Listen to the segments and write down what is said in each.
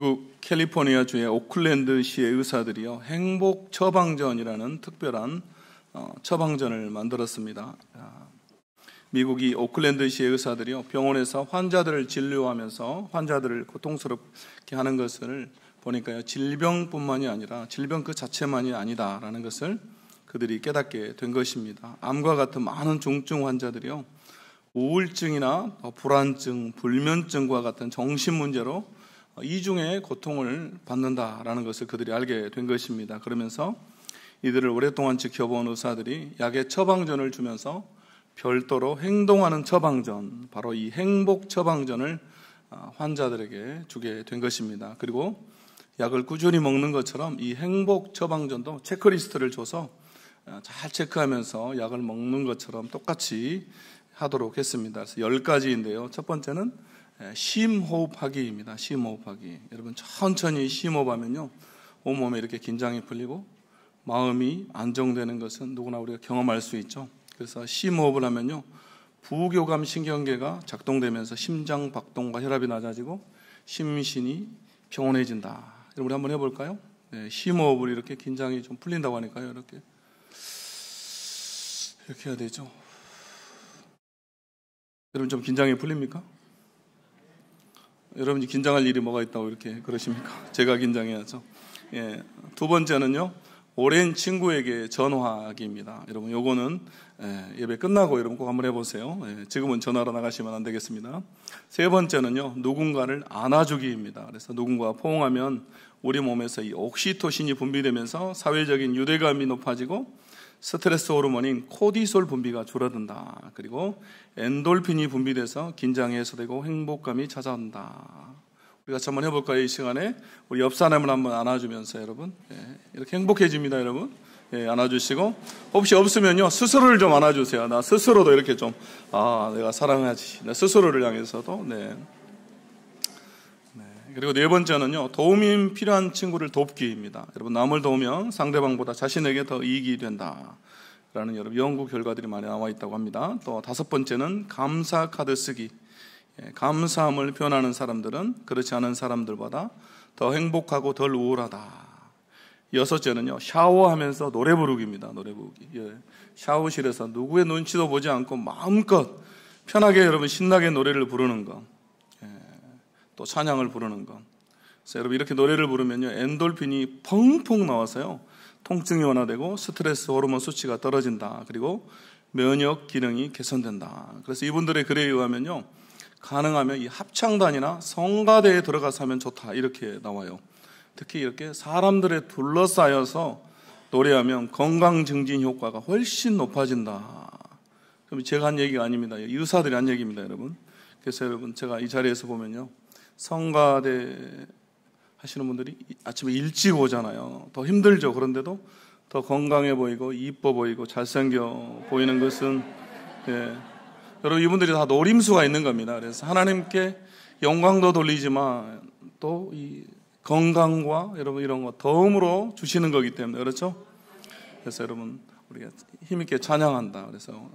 미국 캘리포니아주의 오클랜드시의 의사들이요, 행복 처방전이라는 특별한 처방전을 만들었습니다. 미국이 오클랜드시의 의사들이요, 병원에서 환자들을 진료하면서 환자들을 고통스럽게 하는 것을 보니까요, 질병뿐만이 아니라 질병 그 자체만이 아니다라는 것을 그들이 깨닫게 된 것입니다. 암과 같은 많은 중증 환자들이요, 우울증이나 불안증, 불면증과 같은 정신 문제로 이중의 고통을 받는다라는 것을 그들이 알게 된 것입니다. 그러면서 이들을 오랫동안 지켜본 의사들이 약의 처방전을 주면서 별도로 행동하는 처방전, 바로 이 행복 처방전을 환자들에게 주게 된 것입니다. 그리고 약을 꾸준히 먹는 것처럼 이 행복 처방전도 체크리스트를 줘서 잘 체크하면서 약을 먹는 것처럼 똑같이 하도록 했습니다. 그래서 10가지인데요. 첫 번째는 심호흡하기입니다. 심호흡하기. 여러분 천천히 심호흡하면요, 온몸에 이렇게 긴장이 풀리고 마음이 안정되는 것은 누구나 우리가 경험할 수 있죠. 그래서 심호흡을 하면요, 부교감 신경계가 작동되면서 심장 박동과 혈압이 낮아지고 심신이 평온해진다. 여러분 우리 한번 해볼까요? 네, 심호흡을 이렇게 긴장이 좀 풀린다고 하니까요, 이렇게 해야 되죠. 여러분 좀 긴장이 풀립니까? 여러분이 긴장할 일이 뭐가 있다고 이렇게 그러십니까? 제가 긴장해야죠. 예, 두 번째는요, 오랜 친구에게 전화하기입니다. 여러분 요거는 예배 끝나고 여러분 꼭 한번 해보세요. 지금은 전화로 나가시면 안 되겠습니다. 세 번째는요, 누군가를 안아주기입니다. 그래서 누군가 포옹하면 우리 몸에서 이 옥시토신이 분비되면서 사회적인 유대감이 높아지고 스트레스 호르몬인 코디솔 분비가 줄어든다. 그리고 엔돌핀이 분비돼서 긴장이 해소되고 행복감이 찾아온다. 우리 같이 한번 해볼까요? 이 시간에 우리 옆 사람을 한번 안아주면서 여러분, 이렇게 행복해집니다. 여러분, 안아주시고, 혹시 없으면요, 스스로를 좀 안아주세요. 나 스스로도 이렇게 좀 내가 사랑하지, 나 스스로를 향해서도. 그리고 네 번째는요, 도움이 필요한 친구를 돕기입니다. 여러분, 남을 도우면 상대방보다 자신에게 더 이익이 된다라는 여러분 연구 결과들이 많이 나와 있다고 합니다. 또 다섯 번째는 감사 카드 쓰기. 감사함을 표현하는 사람들은 그렇지 않은 사람들보다 더 행복하고 덜 우울하다. 여섯째는요, 샤워하면서 노래 부르기입니다. 노래 부르기. 샤워실에서 누구의 눈치도 보지 않고 마음껏 편하게 여러분 신나게 노래를 부르는 것. 또 찬양을 부르는 것. 그래서 여러분 이렇게 노래를 부르면요, 엔돌핀이 펑펑 나와서요, 통증이 완화되고 스트레스 호르몬 수치가 떨어진다. 그리고 면역 기능이 개선된다. 그래서 이분들의 글에 의하면요, 가능하면 이 합창단이나 성가대에 들어가서 하면 좋다, 이렇게 나와요. 특히 이렇게 사람들에 둘러싸여서 노래하면 건강 증진 효과가 훨씬 높아진다. 그럼 제가 한 얘기가 아닙니다. 의사들이 한 얘기입니다, 여러분. 그래서 여러분 제가 이 자리에서 보면요, 성가대 하시는 분들이 아침에 일찍 오잖아요. 더 힘들죠. 그런데도 더 건강해 보이고 이뻐 보이고 잘생겨 보이는 것은, 여러분 이분들이 다 노림수가 있는 겁니다. 그래서 하나님께 영광도 돌리지만 또 이 건강과 여러분 이런 거 덤으로 주시는 거기 때문에, 그렇죠? 그래서 여러분 우리가 힘있게 찬양한다. 그래서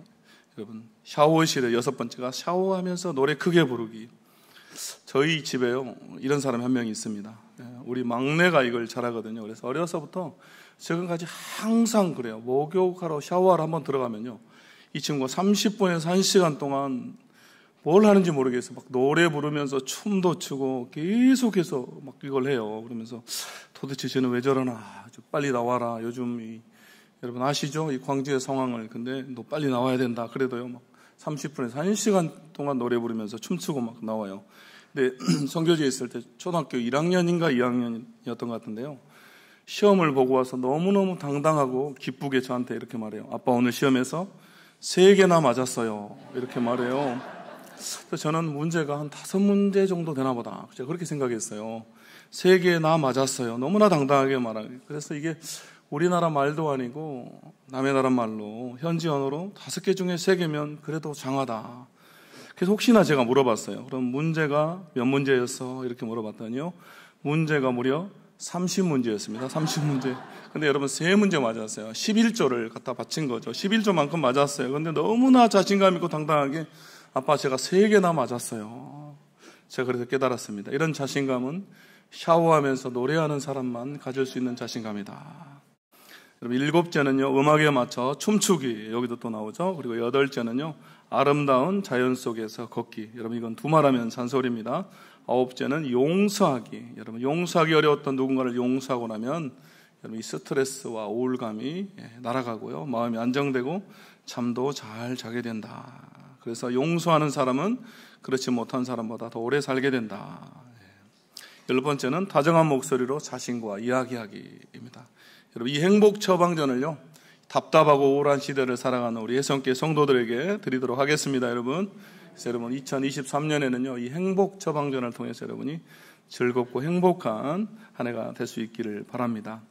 여러분 샤워실에 여섯 번째가 샤워하면서 노래 크게 부르기. 저희 집에요, 이런 사람이 한 명이 있습니다. 우리 막내가 이걸 잘하거든요. 그래서 어려서부터 지금까지 항상 그래요. 목욕하러 샤워하러 한번 들어가면요, 이 친구가 30분에서 1시간 동안 뭘 하는지 모르겠어요. 막 노래 부르면서 춤도 추고 계속해서 막 이걸 해요. 그러면서 도대체 쟤는 왜 저러나, 빨리 나와라. 요즘 여러분 아시죠? 이 광주의 상황을. 근데 너 빨리 나와야 된다. 그래도요, 막 30분에서 1시간 동안 노래 부르면서 춤추고 막 나와요. 근데 선교지에 있을 때 초등학교 1학년인가 2학년이었던 것 같은데요, 시험을 보고 와서 너무너무 당당하고 기쁘게 저한테 이렇게 말해요. 아빠 오늘 시험에서 3개나 맞았어요. 이렇게 말해요. 그래서 저는 문제가 한 5문제 정도 되나 보다, 제가 그렇게 생각했어요. 3개나 맞았어요. 너무나 당당하게 말하고. 그래서 이게 우리나라 말도 아니고 남의 나라 말로 현지 언어로 5개 중에 3개면 그래도 장하다. 그래서 혹시나 제가 물어봤어요. 그럼 문제가 몇 문제였어? 이렇게 물어봤더니요, 문제가 무려 30문제였습니다. 30문제. 근데 여러분 3문제 맞았어요. 11조를 갖다 바친 거죠. 11조만큼 맞았어요. 근데 너무나 자신감 있고 당당하게, 아빠 제가 3개나 맞았어요. 제가 그래서 깨달았습니다. 이런 자신감은 샤워하면서 노래하는 사람만 가질 수 있는 자신감이다. 여러분, 7제는요, 음악에 맞춰 춤추기. 여기도 또 나오죠. 그리고 8제는요, 아름다운 자연 속에서 걷기. 여러분, 이건 두말하면 잔소리입니다. 9제는 용서하기. 여러분, 용서하기 어려웠던 누군가를 용서하고 나면 여러분, 이 스트레스와 우울감이 날아가고요, 마음이 안정되고 잠도 잘 자게 된다. 그래서 용서하는 사람은 그렇지 못한 사람보다 더 오래 살게 된다. 10번째는 다정한 목소리로 자신과 이야기하기입니다. 여러분, 이 행복 처방전을요, 답답하고 우울한 시대를 살아가는 우리 혜성교회 성도들에게 드리도록 하겠습니다. 여러분, 그래서 여러분 2023년에는요 이 행복 처방전을 통해서 여러분이 즐겁고 행복한 한 해가 될 수 있기를 바랍니다.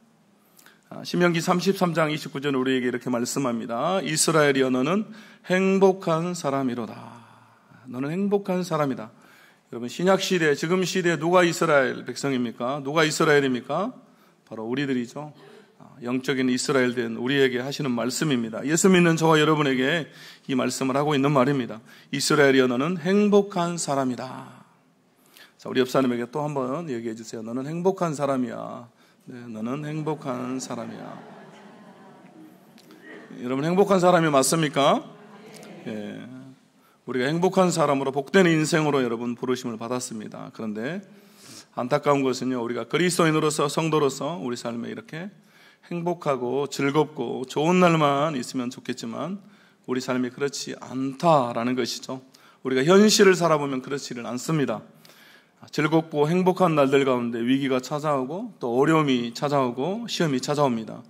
신명기 33장 29절 우리에게 이렇게 말씀합니다. 이스라엘이여 너는 행복한 사람이로다. 너는 행복한 사람이다. 여러분, 신약시대, 지금 시대에 누가 이스라엘 백성입니까? 누가 이스라엘입니까? 바로 우리들이죠. 영적인 이스라엘 된 우리에게 하시는 말씀입니다. 예수 믿는 저와 여러분에게 이 말씀을 하고 있는 말입니다. 이스라엘이여 너는 행복한 사람이다. 자, 우리 옆 사람에게 또 한번 얘기해 주세요. 너는 행복한 사람이야. 네, 너는 행복한 사람이야. 여러분, 행복한 사람이 맞습니까? 예. 우리가 행복한 사람으로 복된 인생으로 여러분 부르심을 받았습니다. 그런데 안타까운 것은요, 우리가 그리스도인으로서 성도로서 우리 삶에 이렇게 행복하고 즐겁고 좋은 날만 있으면 좋겠지만 우리 삶이 그렇지 않다라는 것이죠. 우리가 현실을 살아보면 그렇지는 않습니다. 즐겁고 행복한 날들 가운데 위기가 찾아오고 또 어려움이 찾아오고 시험이 찾아옵니다.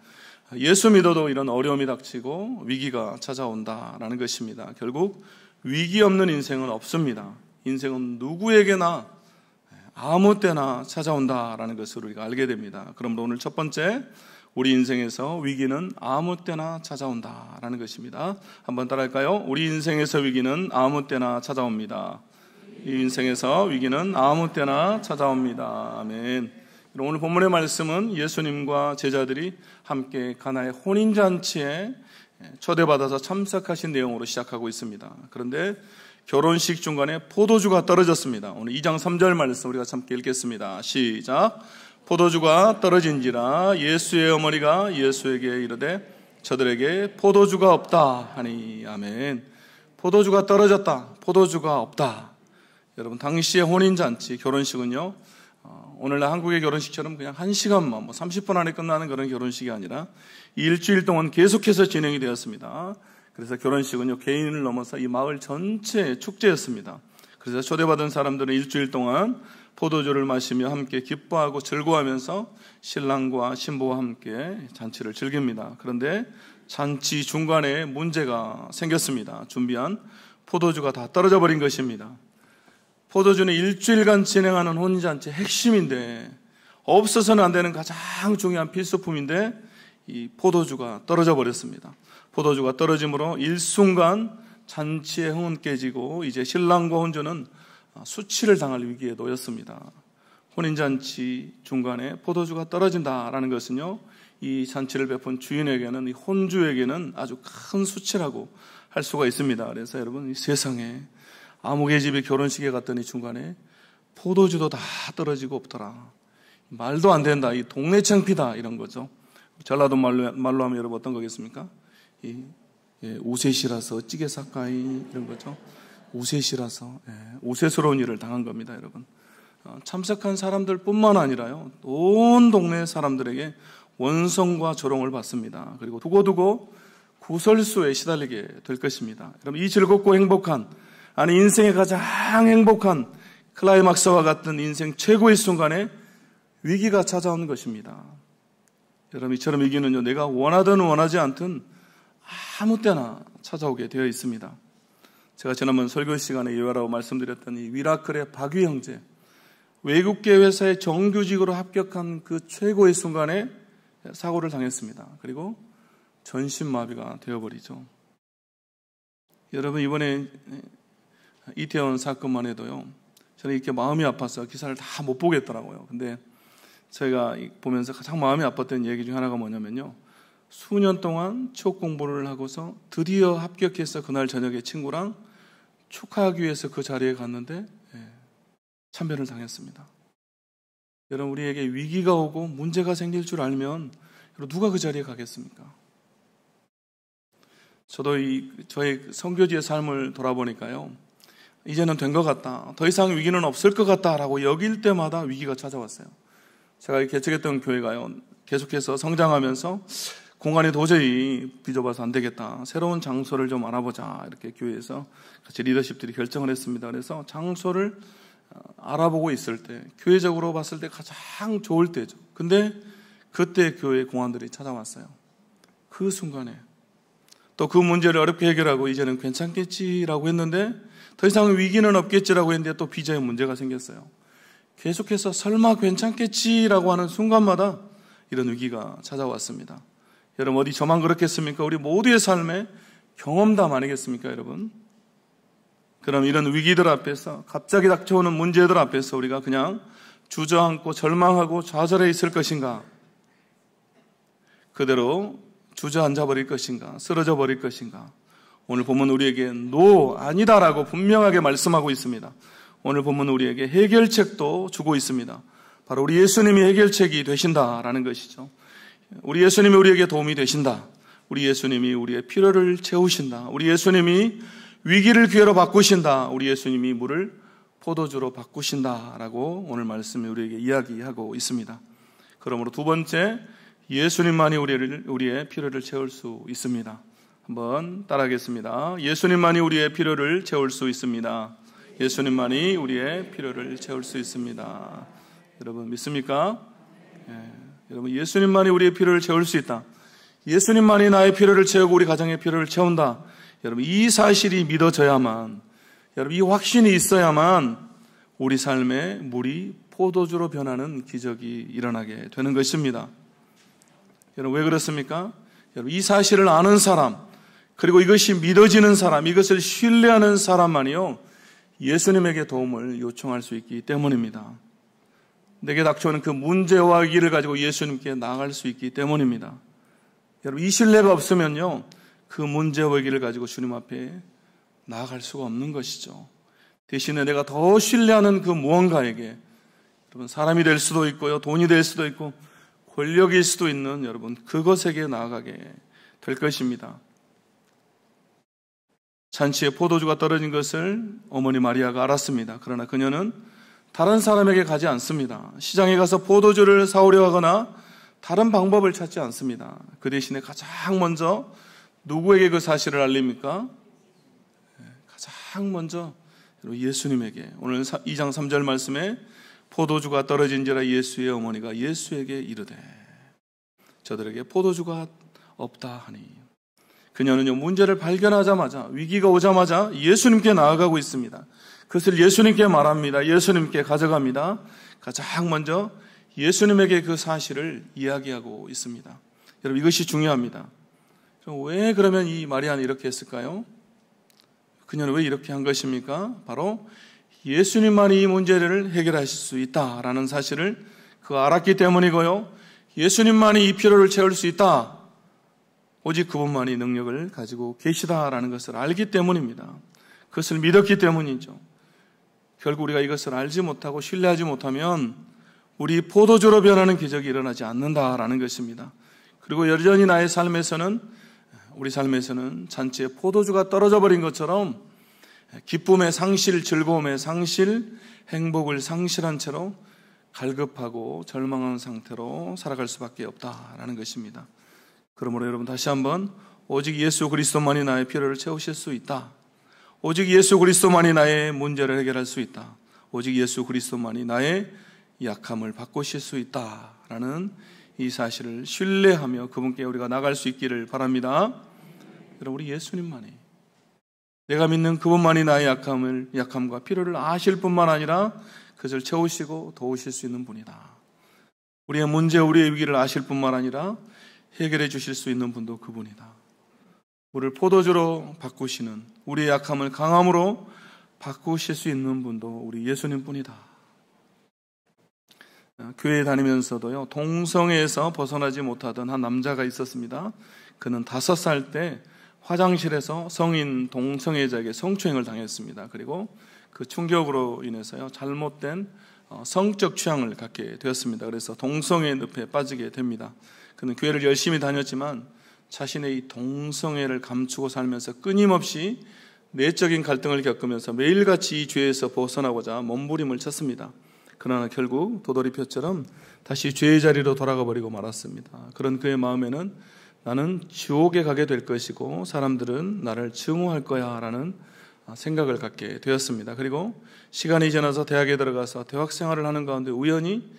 예수 믿어도 이런 어려움이 닥치고 위기가 찾아온다라는 것입니다. 결국 위기 없는 인생은 없습니다. 인생은 누구에게나 아무 때나 찾아온다라는 것을 우리가 알게 됩니다. 그러므로 오늘 첫 번째, 우리 인생에서 위기는 아무 때나 찾아온다라는 것입니다. 한번 따라할까요? 우리 인생에서 위기는 아무 때나 찾아옵니다. 이 인생에서 위기는 아무 때나 찾아옵니다. 아멘. 오늘 본문의 말씀은 예수님과 제자들이 함께 가나의 혼인잔치에 초대받아서 참석하신 내용으로 시작하고 있습니다. 그런데 결혼식 중간에 포도주가 떨어졌습니다. 오늘 2장 3절 말씀 우리가 함께 읽겠습니다. 시작. 포도주가 떨어진지라 예수의 어머니가 예수에게 이르되 저들에게 포도주가 없다 하니. 아멘. 포도주가 떨어졌다. 포도주가 없다. 여러분, 당시의 혼인잔치, 결혼식은요, 오늘날 한국의 결혼식처럼 그냥 1시간만 30분 안에 끝나는 그런 결혼식이 아니라 일주일 동안 계속해서 진행이 되었습니다. 그래서 결혼식은요, 개인을 넘어서 이 마을 전체의 축제였습니다. 그래서 초대받은 사람들은 일주일 동안 포도주를 마시며 함께 기뻐하고 즐거워하면서 신랑과 신부와 함께 잔치를 즐깁니다. 그런데 잔치 중간에 문제가 생겼습니다. 준비한 포도주가 다 떨어져 버린 것입니다. 포도주는 일주일간 진행하는 혼인잔치의 핵심인데, 없어서는 안 되는 가장 중요한 필수품인데 이 포도주가 떨어져 버렸습니다. 포도주가 떨어짐으로 일순간 잔치의 흥은 깨지고 이제 신랑과 혼주는 수치를 당할 위기에 놓였습니다. 혼인잔치 중간에 포도주가 떨어진다라는 것은요, 이 잔치를 베푼 주인에게는, 이 혼주에게는 아주 큰 수치라고 할 수가 있습니다. 그래서 여러분, 이 세상에 아무개 집에 결혼식에 갔더니 중간에 포도주도 다 떨어지고 없더라. 말도 안 된다. 이 동네 창피다. 이런 거죠. 전라도 말로 하면 여러분 어떤 거겠습니까? 우셋이라서 찌개 사까이 이런 거죠. 우셋이라서 우셋스러운 일을 당한 겁니다, 여러분. 참석한 사람들 뿐만 아니라요, 온 동네 사람들에게 원성과 조롱을 받습니다. 그리고 두고두고 구설수에 시달리게 될 것입니다. 여러분, 이 즐겁고 행복한, 아니 인생의 가장 행복한 클라이막스와 같은 인생 최고의 순간에 위기가 찾아오는 것입니다. 여러분, 이처럼 위기는요, 내가 원하든 원하지 않든 아무 때나 찾아오게 되어 있습니다. 제가 지난번 설교 시간에 이와라고 말씀드렸던 이 미라클의 박위 형제, 외국계 회사의 정규직으로 합격한 그 최고의 순간에 사고를 당했습니다. 그리고 전신마비가 되어버리죠. 여러분, 이번에 이태원 사건만 해도요, 저는 이렇게 마음이 아파서 기사를 다 못 보겠더라고요. 근데 제가 보면서 가장 마음이 아팠던 얘기 중 하나가 뭐냐면요, 수년 동안 취업 공부를 하고서 드디어 합격해서 그날 저녁에 친구랑 축하하기 위해서 그 자리에 갔는데 참배를 당했습니다. 여러분, 우리에게 위기가 오고 문제가 생길 줄 알면 누가 그 자리에 가겠습니까? 저도 저의 선교지의 삶을 돌아보니까요, 이제는 된 것 같다, 더 이상 위기는 없을 것 같다라고 여길 때마다 위기가 찾아왔어요. 제가 개척했던 교회가요, 계속해서 성장하면서 공간이 도저히 비좁아서 안 되겠다, 새로운 장소를 좀 알아보자, 이렇게 교회에서 같이 리더십들이 결정을 했습니다. 그래서 장소를 알아보고 있을 때, 교회적으로 봤을 때 가장 좋을 때죠. 근데 그때 교회 공안들이 찾아왔어요. 그 순간에 또 그 문제를 어렵게 해결하고 이제는 괜찮겠지라고 했는데, 더 이상 위기는 없겠지라고 했는데 또 비자의 문제가 생겼어요. 계속해서 설마 괜찮겠지라고 하는 순간마다 이런 위기가 찾아왔습니다. 여러분, 어디 저만 그렇겠습니까? 우리 모두의 삶에 경험담 아니겠습니까, 여러분? 그럼 이런 위기들 앞에서, 갑자기 닥쳐오는 문제들 앞에서 우리가 그냥 주저앉고 절망하고 좌절해 있을 것인가? 그대로 주저앉아 버릴 것인가? 쓰러져 버릴 것인가? 오늘 보면 우리에게 노, 아니다라고 분명하게 말씀하고 있습니다. 오늘 보면 우리에게 해결책도 주고 있습니다. 바로 우리 예수님이 해결책이 되신다라는 것이죠. 우리 예수님이 우리에게 도움이 되신다. 우리 예수님이 우리의 필요를 채우신다. 우리 예수님이 위기를 기회로 바꾸신다. 우리 예수님이 물을 포도주로 바꾸신다라고 오늘 말씀이 우리에게 이야기하고 있습니다. 그러므로 두 번째, 예수님만이 우리의 필요를 채울 수 있습니다. 한번 따라하겠습니다. 예수님만이 우리의 필요를 채울 수 있습니다. 예수님만이 우리의 필요를 채울 수 있습니다. 여러분, 믿습니까? 여러분, 예수님만이 우리의 필요를 채울 수 있다. 예수님만이 나의 필요를 채우고 우리 가정의 필요를 채운다. 여러분, 이 사실이 믿어져야만, 여러분, 이 확신이 있어야만 우리 삶에 물이 포도주로 변하는 기적이 일어나게 되는 것입니다. 여러분, 왜 그렇습니까? 여러분, 이 사실을 아는 사람, 그리고 이것이 믿어지는 사람, 이것을 신뢰하는 사람만이요, 예수님에게 도움을 요청할 수 있기 때문입니다. 내게 닥쳐오는 그 문제와 위기를 가지고 예수님께 나아갈 수 있기 때문입니다. 여러분, 이 신뢰가 없으면요, 그 문제와 위기를 가지고 주님 앞에 나아갈 수가 없는 것이죠. 대신에 내가 더 신뢰하는 그 무언가에게, 여러분, 사람이 될 수도 있고요, 돈이 될 수도 있고 권력일 수도 있는, 여러분, 그것에게 나아가게 될 것입니다. 잔치에 포도주가 떨어진 것을 어머니 마리아가 알았습니다. 그러나 그녀는 다른 사람에게 가지 않습니다. 시장에 가서 포도주를 사오려 하거나 다른 방법을 찾지 않습니다. 그 대신에 가장 먼저 누구에게 그 사실을 알립니까? 가장 먼저 예수님에게. 오늘 2장 3절 말씀에 포도주가 떨어진지라 예수의 어머니가 예수에게 이르되 저들에게 포도주가 없다 하니. 그녀는요, 문제를 발견하자마자, 위기가 오자마자 예수님께 나아가고 있습니다. 그것을 예수님께 말합니다. 예수님께 가져갑니다. 가장 먼저 예수님에게 그 사실을 이야기하고 있습니다. 여러분, 이것이 중요합니다. 왜 그러면 이 마리아는 이렇게 했을까요? 그녀는 왜 이렇게 한 것입니까? 바로 예수님만이 이 문제를 해결하실 수 있다라는 사실을 알았기 때문이고요, 예수님만이 이 필요를 채울 수 있다, 오직 그분만이 능력을 가지고 계시다라는 것을 알기 때문입니다. 그것을 믿었기 때문이죠. 결국 우리가 이것을 알지 못하고 신뢰하지 못하면 우리 포도주로 변하는 기적이 일어나지 않는다라는 것입니다. 그리고 여전히 나의 삶에서는, 우리 삶에서는 잔치에 포도주가 떨어져 버린 것처럼 기쁨의 상실, 즐거움의 상실, 행복을 상실한 채로 갈급하고 절망한 상태로 살아갈 수밖에 없다라는 것입니다. 그러므로 여러분, 다시 한번, 오직 예수 그리스도만이 나의 필요를 채우실 수 있다. 오직 예수 그리스도만이 나의 문제를 해결할 수 있다. 오직 예수 그리스도만이 나의 약함을 바꾸실 수 있다라는 이 사실을 신뢰하며 그분께 우리가 나갈 수 있기를 바랍니다. 여러분, 우리 예수님만이, 내가 믿는 그분만이 나의 약함과 필요를 아실 뿐만 아니라 그것을 채우시고 도우실 수 있는 분이다. 우리의 문제, 우리의 위기를 아실 뿐만 아니라 해결해 주실 수 있는 분도 그분이다. 우리를 포도주로 바꾸시는, 우리의 약함을 강함으로 바꾸실 수 있는 분도 우리 예수님 뿐이다. 교회에 다니면서도요, 동성애에서 벗어나지 못하던 한 남자가 있었습니다. 그는 5살 때 화장실에서 성인 동성애자에게 성추행을 당했습니다. 그리고 그 충격으로 인해서요 잘못된 성적 취향을 갖게 되었습니다. 그래서 동성애 늪에 빠지게 됩니다. 그는 교회를 열심히 다녔지만 자신의 이 동성애를 감추고 살면서 끊임없이 내적인 갈등을 겪으면서 매일같이 이 죄에서 벗어나고자 몸부림을 쳤습니다. 그러나 결국 도돌이표처럼 다시 죄의 자리로 돌아가 버리고 말았습니다. 그런 그의 마음에는 나는 지옥에 가게 될 것이고 사람들은 나를 증오할 거야 라는 생각을 갖게 되었습니다. 그리고 시간이 지나서 대학에 들어가서 대학생활을 하는 가운데 우연히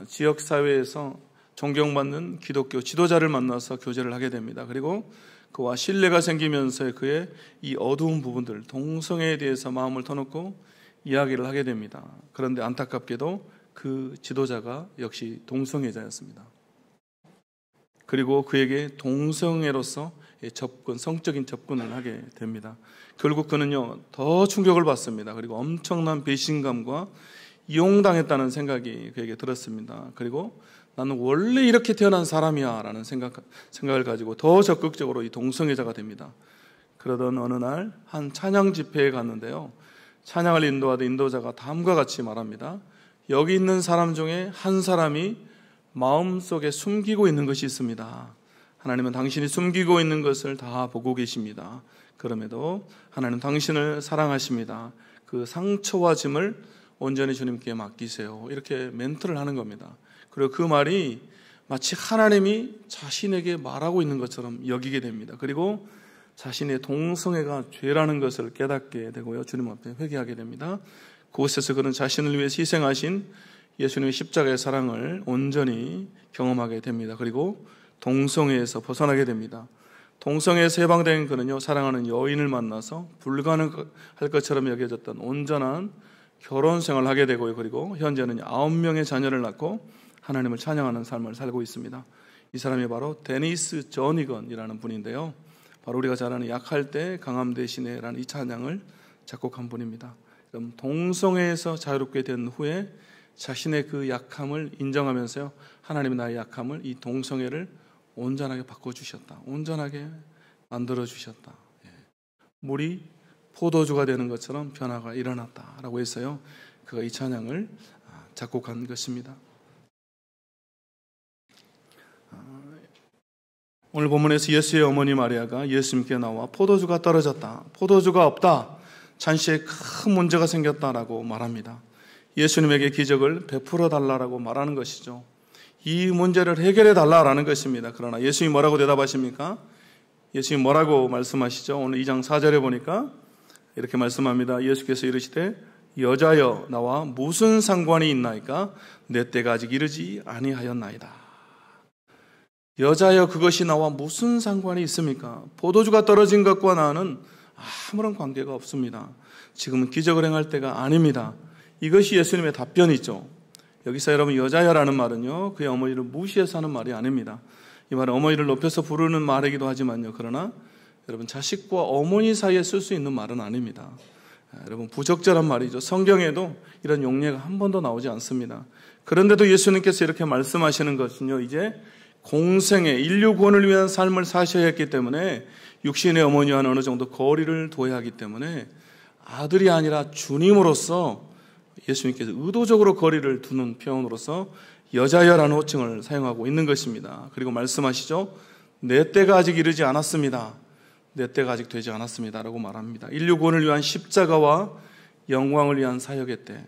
지역사회에서 존경받는 기독교 지도자를 만나서 교제를 하게 됩니다. 그리고 그와 신뢰가 생기면서 그의 이 어두운 부분들, 동성애에 대해서 마음을 터놓고 이야기를 하게 됩니다. 그런데 안타깝게도 그 지도자가 역시 동성애자였습니다. 그리고 그에게 동성애로서 성적인 접근을 하게 됩니다. 결국 그는요 더 충격을 받습니다. 그리고 엄청난 배신감과 이용당했다는 생각이 그에게 들었습니다. 그리고 나는 원래 이렇게 태어난 사람이야 라는 생각을 가지고 더 적극적으로 이 동성애자가 됩니다. 그러던 어느 날 한 찬양 집회에 갔는데요, 찬양을 인도하던 인도자가 다음과 같이 말합니다. 여기 있는 사람 중에 한 사람이 마음속에 숨기고 있는 것이 있습니다. 하나님은 당신이 숨기고 있는 것을 다 보고 계십니다. 그럼에도 하나님은 당신을 사랑하십니다. 그 상처와 짐을 온전히 주님께 맡기세요. 이렇게 멘트를 하는 겁니다. 그리고 그 말이 마치 하나님이 자신에게 말하고 있는 것처럼 여기게 됩니다. 그리고 자신의 동성애가 죄라는 것을 깨닫게 되고요, 주님 앞에 회개하게 됩니다. 그곳에서 그는 자신을 위해서 희생하신 예수님의 십자가의 사랑을 온전히 경험하게 됩니다. 그리고 동성애에서 벗어나게 됩니다. 동성애에서 해방된 그는요 사랑하는 여인을 만나서 불가능할 것처럼 여겨졌던 온전한 결혼 생활을 하게 되고요, 그리고 현재는 9명의 자녀를 낳고 하나님을 찬양하는 삶을 살고 있습니다. 이 사람이 바로 데니스 저니건이라는 분인데요, 바로 우리가 잘 아는 약할 때 강함 대신에 라는 이 찬양을 작곡한 분입니다. 그럼 동성애에서 자유롭게 된 후에 자신의 그 약함을 인정하면서요 하나님이 나의 약함을, 이 동성애를 온전하게 바꿔주셨다, 온전하게 만들어주셨다, 물이 포도주가 되는 것처럼 변화가 일어났다라고 해서요 그가 이 찬양을 작곡한 것입니다. 오늘 본문에서 예수의 어머니 마리아가 예수님께 나와 포도주가 떨어졌다, 포도주가 없다, 잔치에 큰 문제가 생겼다라고 말합니다. 예수님에게 기적을 베풀어 달라고 말하는 것이죠. 이 문제를 해결해 달라라는 것입니다. 그러나 예수님이 뭐라고 대답하십니까? 예수님이 뭐라고 말씀하시죠? 오늘 2장 4절에 보니까 이렇게 말씀합니다. 예수께서 이르시되 여자여 나와 무슨 상관이 있나이까? 내 때가 아직 이르지 아니하였나이다. 여자여 그것이 나와 무슨 상관이 있습니까? 포도주가 떨어진 것과 나는 아무런 관계가 없습니다. 지금은 기적을 행할 때가 아닙니다. 이것이 예수님의 답변이죠. 여기서 여러분 여자여라는 말은요 그의 어머니를 무시해서 하는 말이 아닙니다. 이 말은 어머니를 높여서 부르는 말이기도 하지만요, 그러나 여러분 자식과 어머니 사이에 쓸 수 있는 말은 아닙니다. 여러분 부적절한 말이죠. 성경에도 이런 용례가 한 번도 나오지 않습니다. 그런데도 예수님께서 이렇게 말씀하시는 것은요, 이제 공생의 인류 구원을 위한 삶을 사셔야 했기 때문에 육신의 어머니와는 어느 정도 거리를 둬야 하기 때문에 아들이 아니라 주님으로서 예수님께서 의도적으로 거리를 두는 표현으로서 여자여라는 호칭을 사용하고 있는 것입니다. 그리고 말씀하시죠. 내 때가 아직 이르지 않았습니다. 내 때가 아직 되지 않았습니다 라고 말합니다. 인류 구원을 위한 십자가와 영광을 위한 사역의 때,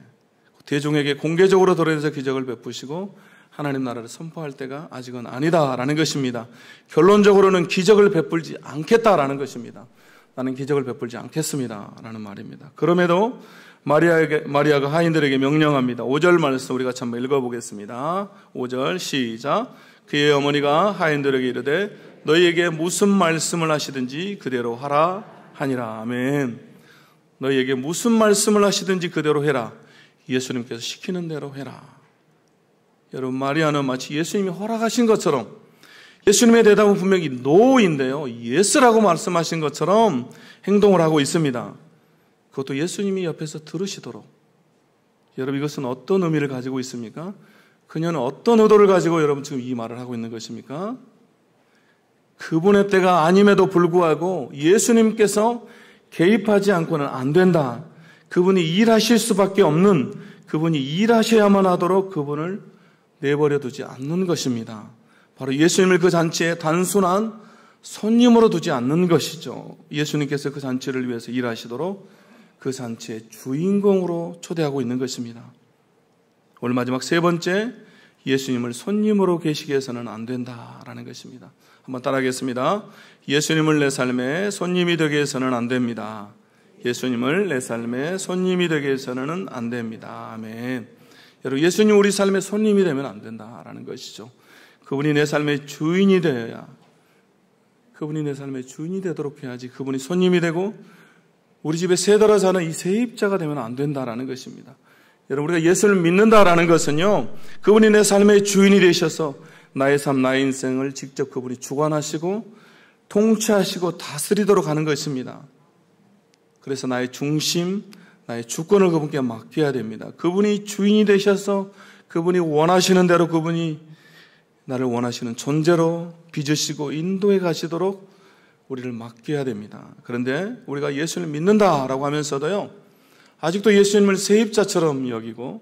대중에게 공개적으로 드러내서 기적을 베푸시고 하나님 나라를 선포할 때가 아직은 아니다라는 것입니다. 결론적으로는 기적을 베풀지 않겠다라는 것입니다. 나는 기적을 베풀지 않겠습니다라는 말입니다. 그럼에도 마리아가 하인들에게 명령합니다. 5절 말씀 우리가 한번 읽어보겠습니다. 5절 시작. 그의 어머니가 하인들에게 이르되 너희에게 무슨 말씀을 하시든지 그대로 하라 하니라. 아멘. 너희에게 무슨 말씀을 하시든지 그대로 해라. 예수님께서 시키는 대로 해라. 여러분 마리아는 마치 예수님이 허락하신 것처럼, 예수님의 대답은 분명히 no인데요, yes라고 말씀하신 것처럼 행동을 하고 있습니다. 그것도 예수님이 옆에서 들으시도록. 여러분 이것은 어떤 의미를 가지고 있습니까? 그녀는 어떤 의도를 가지고 여러분 지금 이 말을 하고 있는 것입니까? 그분의 때가 아님에도 불구하고 예수님께서 개입하지 않고는 안 된다. 그분이 일하실 수밖에 없는, 그분이 일하셔야만 하도록 그분을 내버려 두지 않는 것입니다. 바로 예수님을 그 잔치에 단순한 손님으로 두지 않는 것이죠. 예수님께서 그 잔치를 위해서 일하시도록 그 잔치의 주인공으로 초대하고 있는 것입니다. 오늘 마지막 세 번째, 예수님을 손님으로 계시게 해서는 안 된다라는 것입니다. 한번 따라하겠습니다. 예수님을 내 삶의 손님이 되게 해서는 안 됩니다. 예수님을 내 삶의 손님이 되게 해서는 안 됩니다. 아멘. 여러분, 예수님 우리 삶의 손님이 되면 안 된다라는 것이죠. 그분이 내 삶의 주인이 되어야, 그분이 내 삶의 주인이 되도록 해야지, 그분이 손님이 되고 우리 집에 세달아 사는 이 세입자가 되면 안 된다라는 것입니다. 여러분, 우리가 예수를 믿는다라는 것은요, 그분이 내 삶의 주인이 되셔서 나의 삶, 나의 인생을 직접 그분이 주관하시고 통치하시고 다스리도록 하는 것입니다. 그래서 나의 중심, 나의 주권을 그분께 맡겨야 됩니다. 그분이 주인이 되셔서 그분이 원하시는 대로, 그분이 나를 원하시는 존재로 빚으시고 인도해 가시도록 우리를 맡겨야 됩니다. 그런데 우리가 예수를 믿는다라고 하면서도요, 아직도 예수님을 세입자처럼 여기고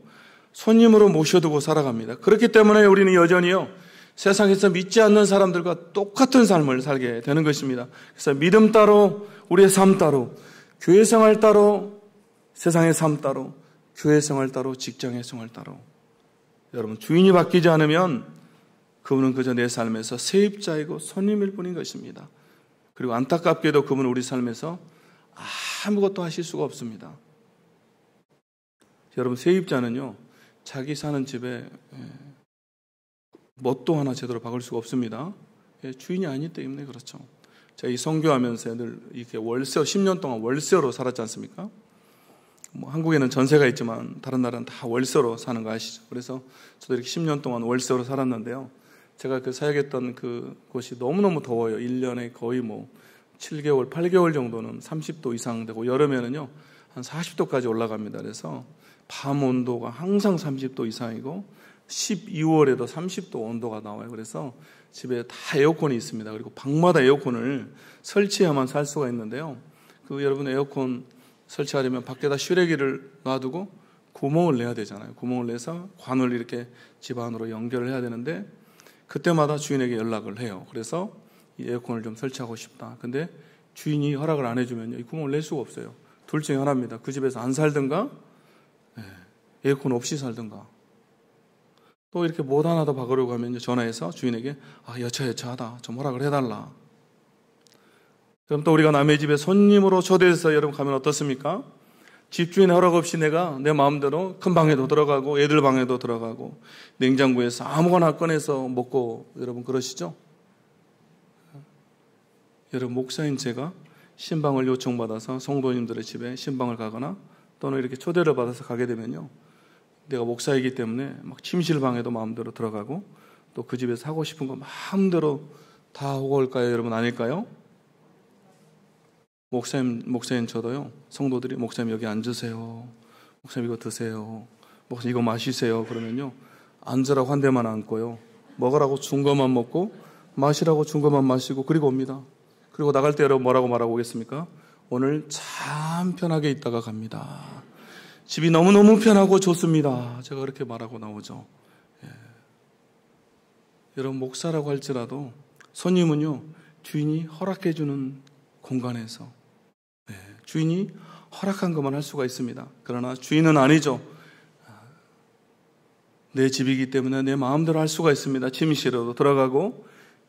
손님으로 모셔두고 살아갑니다. 그렇기 때문에 우리는 여전히요, 세상에서 믿지 않는 사람들과 똑같은 삶을 살게 되는 것입니다. 그래서 믿음 따로, 우리의 삶 따로, 교회 생활 따로, 세상의 삶 따로, 교회 생활 따로, 직장의 생활 따로. 여러분, 주인이 바뀌지 않으면 그분은 그저 내 삶에서 세입자이고 손님일 뿐인 것입니다. 그리고 안타깝게도 그분은 우리 삶에서 아무것도 하실 수가 없습니다. 여러분, 세입자는요, 자기 사는 집에 뭣도 하나 제대로 박을 수가 없습니다. 주인이 아니기 때문에 그렇죠. 제가 이 선교하면서 늘 이렇게 월세로, 10년 동안 월세로 살았지 않습니까? 뭐 한국에는 전세가 있지만 다른 나라는 다 월세로 사는 거 아시죠? 그래서 저도 이렇게 10년 동안 월세로 살았는데요. 제가 그 사역했던 그 곳이 너무너무 더워요. 1년에 거의 뭐 7개월, 8개월 정도는 30도 이상 되고, 여름에는요, 한 40도까지 올라갑니다. 그래서 밤 온도가 항상 30도 이상이고 12월에도 30도 온도가 나와요. 그래서 집에 다 에어컨이 있습니다. 그리고 방마다 에어컨을 설치해야만 살 수가 있는데요. 그 여러분, 에어컨 설치하려면 밖에다 슈레기를 놔두고 구멍을 내야 되잖아요. 구멍을 내서 관을 이렇게 집 안으로 연결을 해야 되는데, 그때마다 주인에게 연락을 해요. 그래서 이 에어컨을 좀 설치하고 싶다. 근데 주인이 허락을 안 해주면요, 이 구멍을 낼 수가 없어요. 둘 중에 하나입니다. 그 집에서 안 살든가, 에어컨 없이 살든가. 또 이렇게 못 하나 더 박으려고 하면 전화해서 주인에게 여차여차하다, 좀 허락을 해달라. 그럼 또 우리가 남의 집에 손님으로 초대해서 여러분 가면 어떻습니까? 집주인의 허락 없이 내가 내 마음대로 큰 방에도 들어가고 애들 방에도 들어가고 냉장고에서 아무거나 꺼내서 먹고, 여러분 그러시죠? 여러분, 목사인 제가 신방을 요청받아서 성도님들의 집에 신방을 가거나 또는 이렇게 초대를 받아서 가게 되면요, 내가 목사이기 때문에 막 침실방에도 마음대로 들어가고 또 그 집에서 하고 싶은 거 마음대로 다 하고 올까요? 여러분, 아닐까요? 목사님 저도요, 성도들이 목사님 여기 앉으세요, 목사님 이거 드세요, 목사님 이거 마시세요 그러면요, 앉으라고 한 대만 앉고요, 먹으라고 준 것만 먹고 마시라고 준 것만 마시고 그리고 옵니다. 그리고 나갈 때 여러분 뭐라고 말하고 오겠습니까? 오늘 참 편하게 있다가 갑니다. 집이 너무너무 편하고 좋습니다. 제가 그렇게 말하고 나오죠. 여러분, 목사라고 할지라도 손님은요, 주인이 허락해주는 공간에서 주인이 허락한 것만 할 수가 있습니다. 그러나 주인은 아니죠. 내 집이기 때문에 내 마음대로 할 수가 있습니다. 침실에도 들어가고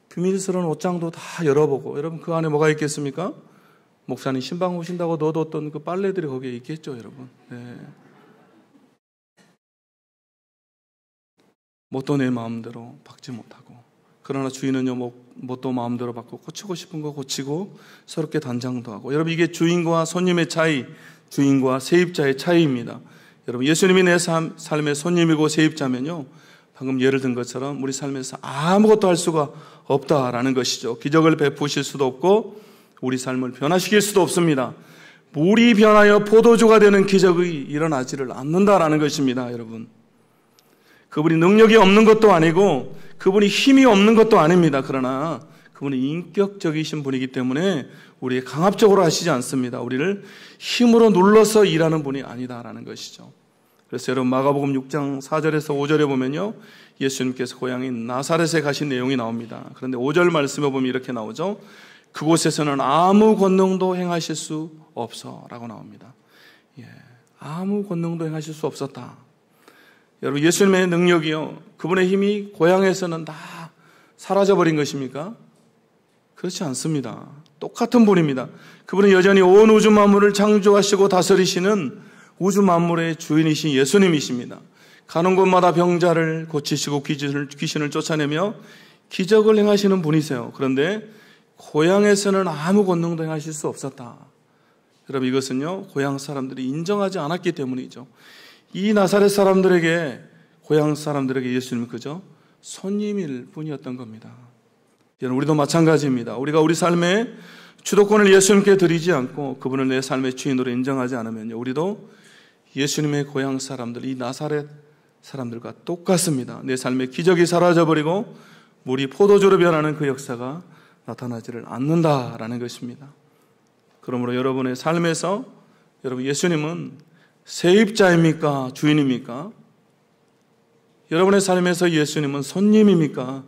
비밀스러운 옷장도 다 열어보고. 여러분, 그 안에 뭐가 있겠습니까? 목사님 신방 오신다고 넣어뒀던 그 빨래들이 거기에 있겠죠, 여러분. 뭣도 내 마음대로 박지 못하고. 그러나 주인은요, 뭣도 마음대로 받고 고치고 싶은 거 고치고 서럽게 단장도 하고. 여러분, 이게 주인과 손님의 차이, 주인과 세입자의 차이입니다. 여러분, 예수님이 내 삶의 손님이고 세입자면요, 방금 예를 든 것처럼 우리 삶에서 아무것도 할 수가 없다라는 것이죠. 기적을 베푸실 수도 없고 우리 삶을 변화시킬 수도 없습니다. 물이 변하여 포도주가 되는 기적이 일어나지를 않는다라는 것입니다. 여러분, 그분이 능력이 없는 것도 아니고 그분이 힘이 없는 것도 아닙니다. 그러나 그분이 인격적이신 분이기 때문에 우리 강압적으로 하시지 않습니다. 우리를 힘으로 눌러서 일하는 분이 아니다라는 것이죠. 그래서 여러분 마가복음 6장 4절에서 5절에 보면요, 예수님께서 고향인 나사렛에 가신 내용이 나옵니다. 그런데 5절 말씀에 보면 이렇게 나오죠. 그곳에서는 아무 권능도 행하실 수 없어 라고 나옵니다. 아무 권능도 행하실 수 없었다. 여러분, 예수님의 능력이요, 그분의 힘이 고향에서는 다 사라져버린 것입니까? 그렇지 않습니다. 똑같은 분입니다. 그분은 여전히 온 우주 만물을 창조하시고 다스리시는 우주 만물의 주인이신 예수님이십니다. 가는 곳마다 병자를 고치시고 귀신을 쫓아내며 기적을 행하시는 분이세요. 그런데 고향에서는 아무 권능도 행하실 수 없었다. 여러분, 이것은요, 고향 사람들이 인정하지 않았기 때문이죠. 이 나사렛 사람들에게, 고향 사람들에게 예수님은 그저 손님일 뿐이었던 겁니다. 여러분, 우리도 마찬가지입니다. 우리가 우리 삶의 주도권을 예수님께 드리지 않고 그분을 내 삶의 주인으로 인정하지 않으면요, 우리도 예수님의 고향 사람들, 이 나사렛 사람들과 똑같습니다. 내 삶의 기적이 사라져버리고 물이 포도주로 변하는 그 역사가 나타나지를 않는다라는 것입니다. 그러므로 여러분의 삶에서 여러분, 예수님은 세입자입니까? 주인입니까? 여러분의 삶에서 예수님은 손님입니까?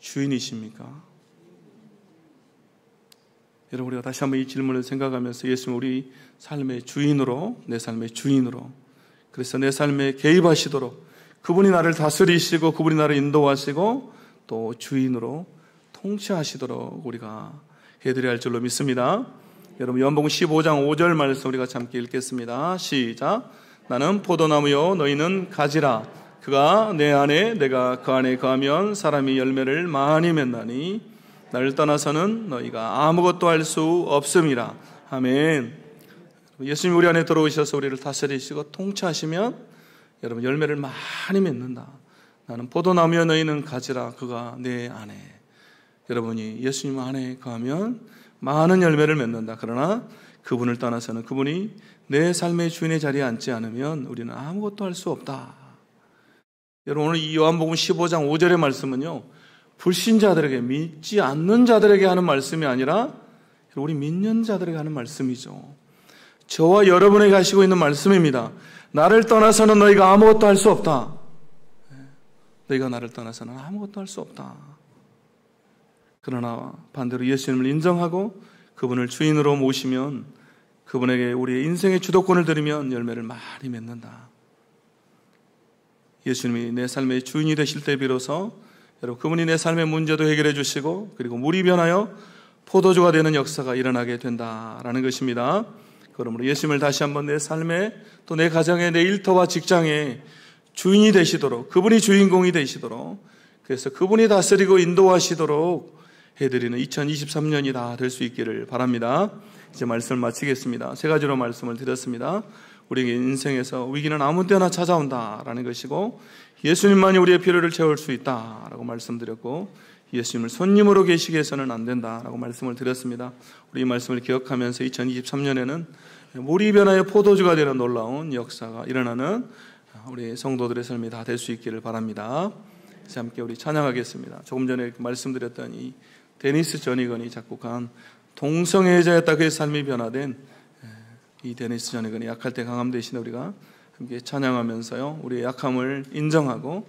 주인이십니까? 여러분, 우리가 다시 한번 이 질문을 생각하면서 예수님 우리 삶의 주인으로, 내 삶의 주인으로, 그래서 내 삶에 개입하시도록 그분이 나를 다스리시고 그분이 나를 인도하시고 또 주인으로 통치하시도록 우리가 해드려야 할 줄로 믿습니다. 여러분, 요한복음 15장 5절 말씀 우리가 함께 읽겠습니다. 시작. 나는 포도나무요 너희는 가지라. 그가 내 안에 내가 그 안에 거하면 사람이 열매를 많이 맺나니 나를 떠나서는 너희가 아무것도 할 수 없음이라. 아멘. 예수님이 우리 안에 들어오셔서 우리를 다스리시고 통치하시면 여러분 열매를 많이 맺는다. 나는 포도나무여 너희는 가지라. 그가 내 안에. 여러분이 예수님 안에 거하면 많은 열매를 맺는다. 그러나 그분을 떠나서는, 그분이 내 삶의 주인의 자리에 앉지 않으면 우리는 아무것도 할 수 없다. 여러분, 오늘 이 요한복음 15장 5절의 말씀은요, 불신자들에게, 믿지 않는 자들에게 하는 말씀이 아니라 우리 믿는 자들에게 하는 말씀이죠. 저와 여러분에게 하시고 있는 말씀입니다. 나를 떠나서는 너희가 아무것도 할 수 없다. 너희가 나를 떠나서는 아무것도 할 수 없다. 그러나 반대로 예수님을 인정하고 그분을 주인으로 모시면, 그분에게 우리의 인생의 주도권을 드리면 열매를 많이 맺는다. 예수님이 내 삶의 주인이 되실 때 비로소 여러분, 그분이 내 삶의 문제도 해결해 주시고 그리고 물이 변하여 포도주가 되는 역사가 일어나게 된다라는 것입니다. 그러므로 예수님을 다시 한번 내 삶에, 또 내 가정에, 내 일터와 직장에 주인이 되시도록, 그분이 주인공이 되시도록, 그래서 그분이 다스리고 인도하시도록 해드리는 2023년이 다 될 수 있기를 바랍니다. 이제 말씀을 마치겠습니다. 세 가지로 말씀을 드렸습니다. 우리에게 인생에서 위기는 아무 때나 찾아온다라는 것이고, 예수님만이 우리의 필요를 채울 수 있다라고 말씀드렸고, 예수님을 손님으로 계시게 해서는 안 된다라고 말씀을 드렸습니다. 우리 이 말씀을 기억하면서 2023년에는 물이 변하여 포도주가 되는 놀라운 역사가 일어나는 우리 성도들의 삶이 다 될 수 있기를 바랍니다. 그래서 함께 우리 찬양하겠습니다. 조금 전에 말씀드렸던 이 데니스 저니건이 작곡한 동성애자였다 그의 삶이 변화된 이 데니스 저니건이 약할 때 강함 대신에 우리가 함께 찬양하면서요, 우리의 약함을 인정하고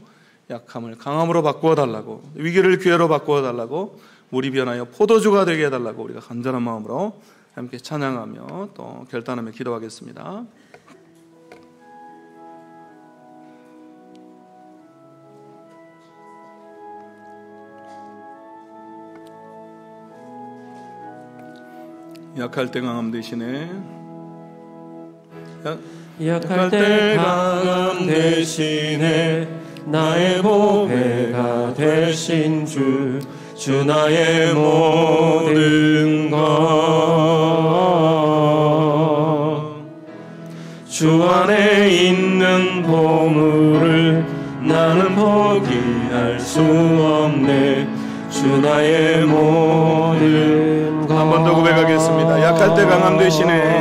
약함을 강함으로 바꾸어 달라고, 위기를 기회로 바꾸어 달라고, 물이 변하여 포도주가 되게 해달라고 우리가 간절한 마음으로 함께 찬양하며 또 결단하며 기도하겠습니다. 약할 때 강함 대신에 약할 때 강함 대신에 나의 보배가 되신 주 나의 모든 것, 주 안에 있는 보물을 나는 포기할 수 없네. 주 나의 모든 것. 한 번 더 고백하겠습니다. 약할 때 강함 대신에,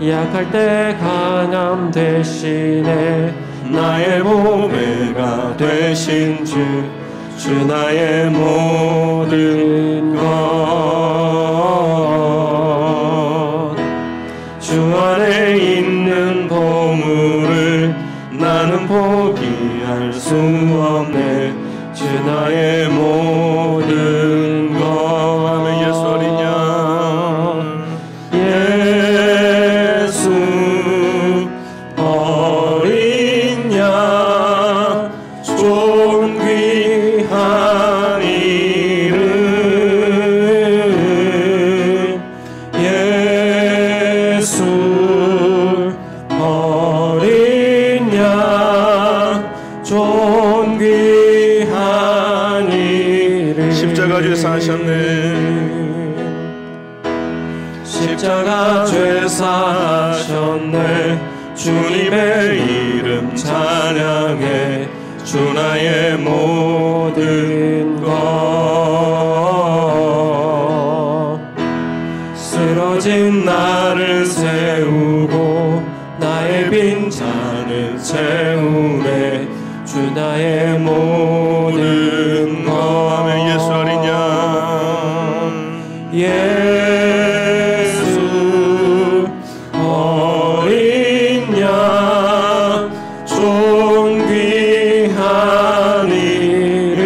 약할 때 강함 대신에 나의 보배가 되신 주 나의 모든 것, 포기할 수 없네. 주 나의 모든 것. 아멘. 예수 어린 양, 예수 어린 양, 존귀한 이름. 예수 어린 양, 존귀한 이름. 십자가 죄 사하셨네. 십자가 죄 사하셨네. 주님의 이름 찬양해. 주 나의 모든 것. 쓰러진 나를 세우고 나의 빈잔을 채우네. 주 나의 모든 것. 아멘. 예수 어린 양, 예수 어린 양, 존귀한 이름.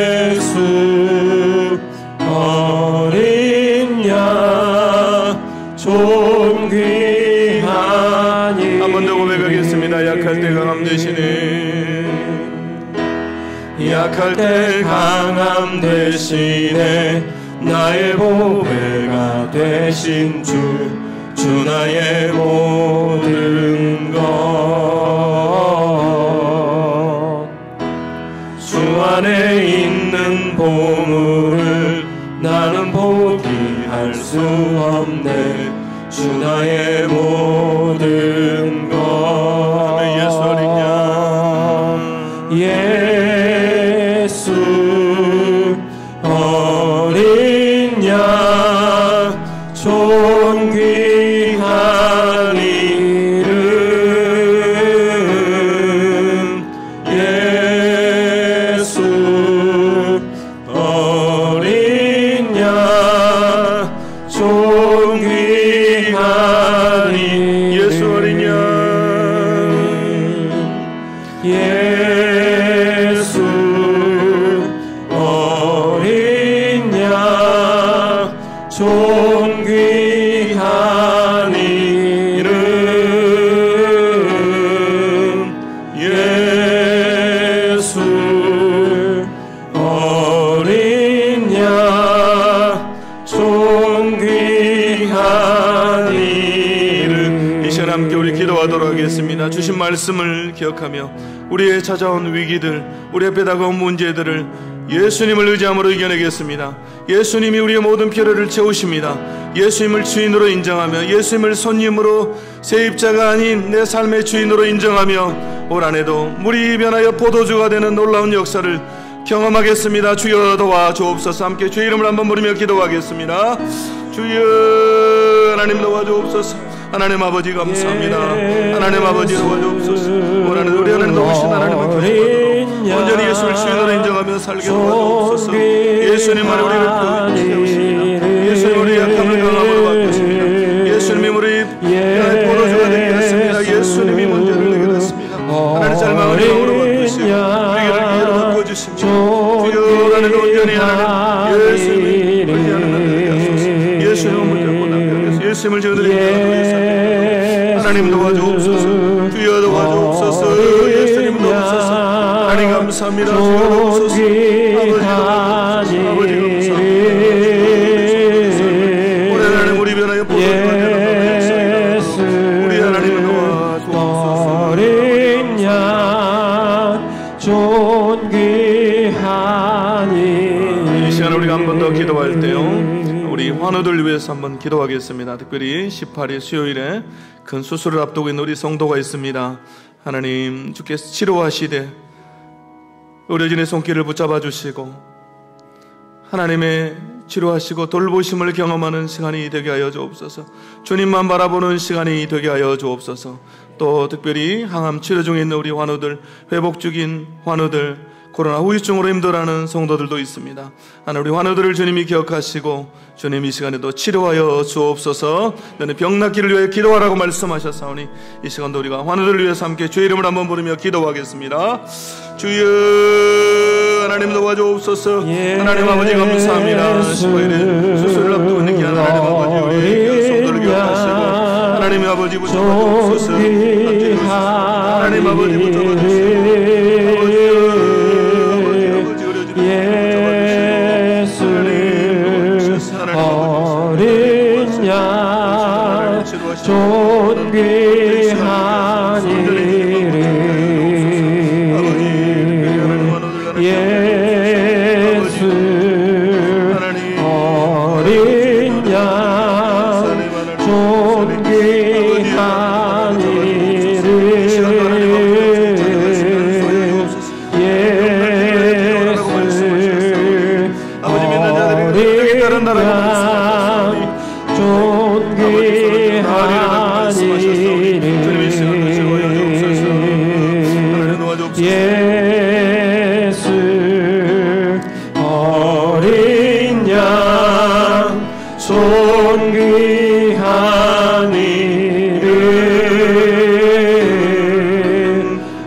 예수 어린 양, 존귀한 이름. 한 번 더 고백하겠습니다. 약할 때 강함 되시네. 약할 때 강함 대신에 나의 보배가 되신 주, 주 나의 모든 것. 주 안에 있는 보물을 나는 포기할 수 없네. 주 나의 모든 것. 아멘. 예수 어린 양, 예수 어린 양, 존귀한 이름. 예수 어린 양, 존귀한 이름. 예수 어린 양, 예수 어린 양, 존귀한 이름. 예수 어린 양, 존귀한 이름. 이 시간 함께 우리 기도하도록 하겠습니다. 주신 말씀을 기억하며 우리의 찾아온 위기들, 우리 앞에 다가온 문제들을 예수님을 의지함으로 이겨내겠습니다. 예수님이 우리의 모든 필요를 채우십니다. 예수님을 주인으로 인정하며 예수님을 손님으로, 세입자가 아닌 내 삶의 주인으로 인정하며 올 한해도 물이 변하여 포도주가 되는 놀라운 역사를 경험하겠습니다. 주여 도와주옵소서. 함께 주의 이름을 한번 부르며 기도하겠습니다. 주여 하나님 도와주옵소서. 하나님 아버지 감사합니다. 하나님 아버지 도와주옵소서. 우리 하나님 도우신 하나님을 교육하도록 온전히 예수를 주인으로 인정하며 살게 도와주옵소서. 예수님만이 우리를 세우십니다. 예수님 우리 약함을 강함으로 바꾸십니다. 예수님이 우리 포도주가 되게 하십니다. 예수님이 문제를 해결했습니다. 하나님 절망을 강함으로 바꾸시고 위기를 기회로 바꿔주십니다. 주여 하나님 온전히 하나님 예수님을 의지하는 하나님 되게 하소서. 예수님을 붙잡고 남겨주소서. 예수님을 저희들이 하나님 도와주옵소서. 주여 도와주옵소서. 예수님 도와주옵소서. 하나님 감사합니다. 주여 도와주옵소서. 아버지 감사합니다. 우리 하나님 우리 변하여 보존과 되는 우리 하나님 도와주옵소서. 어린 양, 존귀한 이름. 이 시간 우리가 한 번 더 기도할 때요, 우리 환우들 위해서 한번 기도하겠습니다. 특별히 18일 수요일에 큰 수술을 앞두고 있는 우리 성도가 있습니다. 하나님 주께서 치료하시되 의료진의 손길을 붙잡아 주시고 하나님의 치료하시고 돌보심을 경험하는 시간이 되게 하여 주옵소서. 주님만 바라보는 시간이 되게 하여 주옵소서. 또 특별히 항암 치료 중에 있는 우리 환우들, 회복 중인 환우들, 코로나 후유증으로 힘들어하는 성도들도 있습니다. 하나님, 우리 환우들을 주님이 기억하시고 주님 이 시간에도 치료하여 주옵소서. 너는 병 낫기를 위해 기도하라고 말씀하셨사오니 이 시간도 우리가 환우들을 위해서 함께 주의 이름을 한번 부르며 기도하겠습니다. 주여 하나님 도와주옵소서. 하나님 아버지 감사합니다. 15일에 수술을 앞두고 있는 귀한 하나님 아버지, 우리 성도를 기억하시고 하나님 아버지 붙잡아주옵소서. 하나님 아버지 붙잡아주시고 어린 양 존귀한 이름 예수 어린 양 존귀한 이름 예수 어린 양 존귀한 이름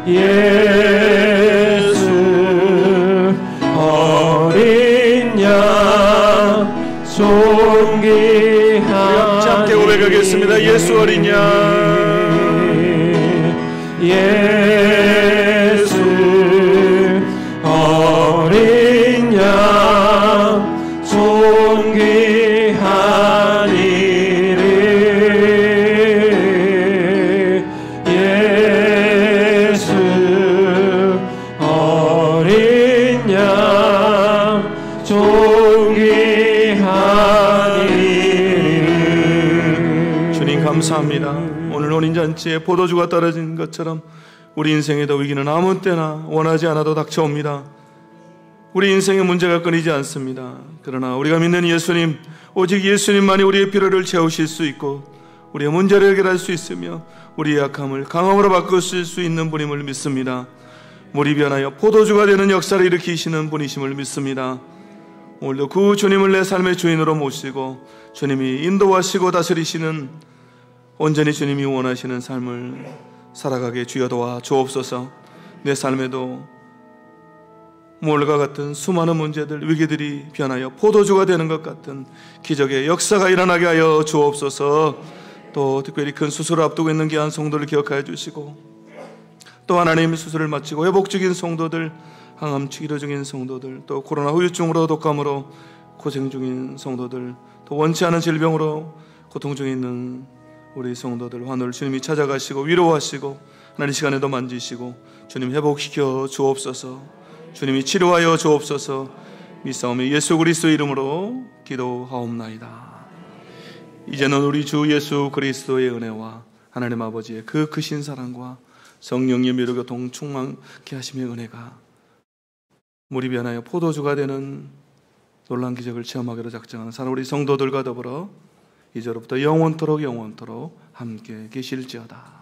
예수 어린 양 존귀한 함께 고백하겠습니다. 예수 어린 양 예수 어린 양 존귀한 이름 예수 어린 양 존귀한 이름. 주님 감사합니다. 오늘 혼인잔치에 포도주가 떨어진 것처럼 우리 인생에도 위기는 아무 때나 원하지 않아도 닥쳐옵니다. 우리 인생의 문제가 끊이지 않습니다. 그러나 우리가 믿는 예수님, 오직 예수님만이 우리의 필요를 채우실 수 있고 우리의 문제를 해결할 수 있으며 우리의 약함을 강함으로 바꾸실 수 있는 분임을 믿습니다. 물이 변하여 포도주가 되는 역사를 일으키시는 분이심을 믿습니다. 오늘도 그 주님을 내 삶의 주인으로 모시고 주님이 인도하시고 다스리시는 온전히 주님이 원하시는 삶을 살아가게 주여 도와 주옵소서. 내 삶에도 몰과 같은 수많은 문제들, 위기들이 변하여 포도주가 되는 것 같은 기적의 역사가 일어나게 하여 주옵소서. 또 특별히 큰 수술을 앞두고 있는 귀한 성도를 기억하여 주시고, 또 하나님 수술을 마치고 회복 중인 성도들, 항암 치료 중인 성도들, 또 코로나 후유증으로 독감으로 고생 중인 성도들, 또 원치 않은 질병으로 고통 중에 있는 우리 성도들 환우를 주님이 찾아가시고 위로하시고 하나님 시간에도 만지시고 주님 회복시켜 주옵소서. 주님이 치료하여 주옵소서. 믿사오며 예수 그리스도의 이름으로 기도하옵나이다. 이제는 우리 주 예수 그리스도의 은혜와 하나님 아버지의 그 크신 사랑과 성령의 미로교통 충만케 하심의 은혜가 물이 변하여 포도주가 되는 놀라운 기적을 체험하기로 작정하는 사랑 우리 성도들과 더불어 이제로부터 영원토록 함께 계실지어다.